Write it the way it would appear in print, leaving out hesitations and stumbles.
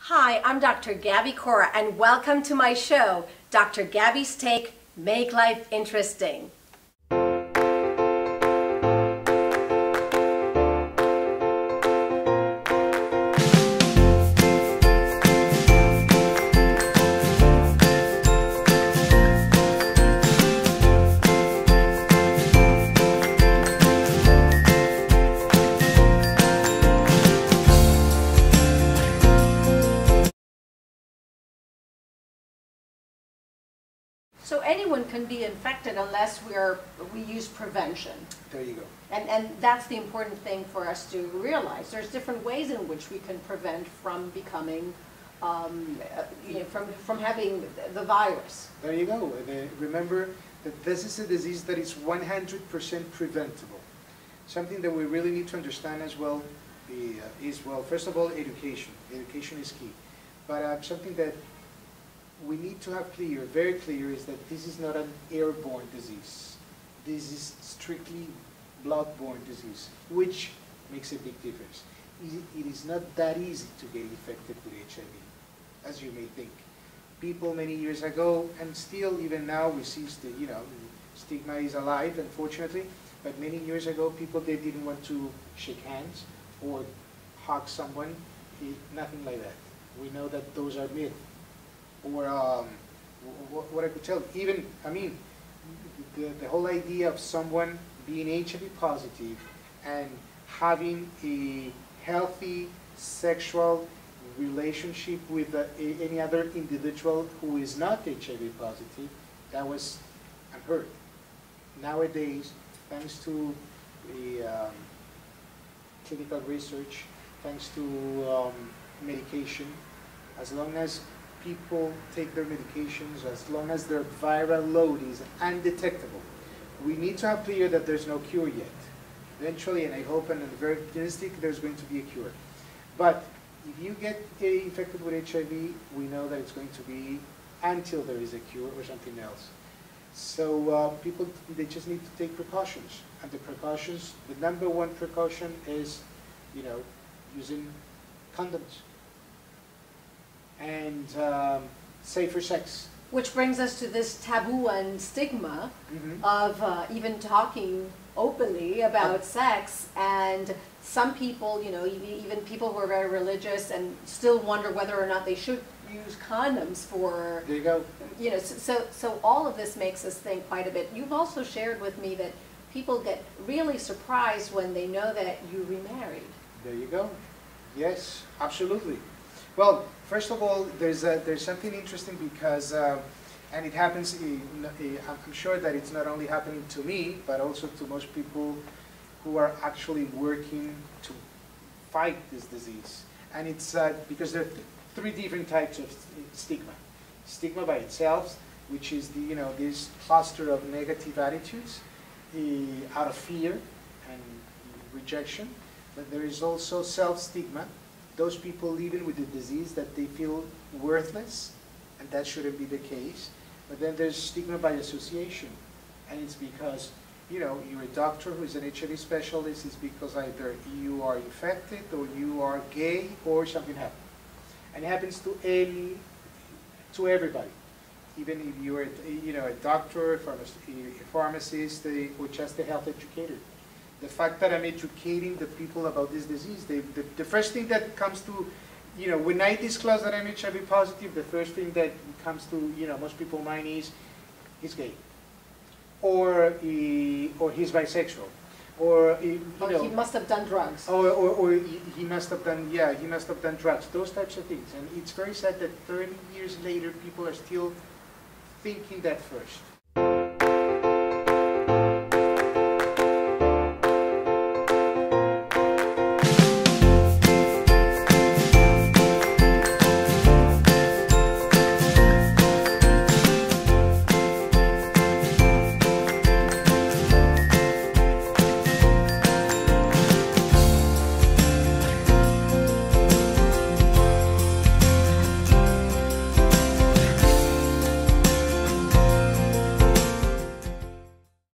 Hi, I'm Dr. Gaby Cora, and welcome to my show, Dr. Gaby's Take, Make Life Interesting. So anyone can be infected unless we use prevention. There you go. And that's the important thing for us to realize. There's different ways in which we can prevent from becoming, from having the virus. There you go. Remember that this is a disease that is 100% preventable. Something that we really need to understand as well is, well, first of all, education. Education is key. But something that we need to have clear, very clear, is that this is not an airborne disease. This is strictly blood-borne disease, which makes a big difference. It is not that easy to get infected with HIV, as you may think. People many years ago, and still even now, we see stigma is alive, unfortunately, but many years ago, people, they didn't want to shake hands or hug someone, nothing like that. We know that those are myths. Or what I could tell, even, I mean, the whole idea of someone being HIV positive and having a healthy sexual relationship with any other individual who is not HIV positive, that was unheard. Nowadays, thanks to the clinical research, thanks to medication, as long as people take their medications, as long as their viral load is undetectable. We need to have clear that there's no cure yet. Eventually, and I hope, and I'm very optimistic, there's going to be a cure. But if you get infected with HIV, we know that it's going to be until there is a cure or something else. So people, they just need to take precautions. And the precautions, the number one precaution is, using condoms. And safer sex. Which brings us to this taboo and stigma of even talking openly about sex, and some people, even people who are very religious and still wonder whether or not they should use condoms for, there you go. So all of this makes us think quite a bit. You've also shared with me that people get really surprised when they know that you remarried. There you go. Yes, absolutely. Well, first of all, there's something interesting because, and it happens, I'm sure that it's not only happening to me, but also to most people who are actually working to fight this disease. And it's because there are three different types of stigma. Stigma by itself, which is this cluster of negative attitudes out of fear and rejection. But there is also self-stigma. Those people living with the disease that they feel worthless, and that shouldn't be the case. But then there's stigma by association, and it's because, you're a doctor who is an HIV specialist, it's because either you are infected or you are gay or something happened. And it happens to everybody. Even if you're a doctor, a pharmacist, or just a health educator. The fact that I'm educating the people about this disease, the first thing that comes to, when I disclose that I'm HIV positive, the first thing that comes to, most people's mind is, he's gay, or he's bisexual, or he must have done drugs, or he must have done, he must have done drugs. Those types of things, and it's very sad that 30 years later, people are still thinking that first.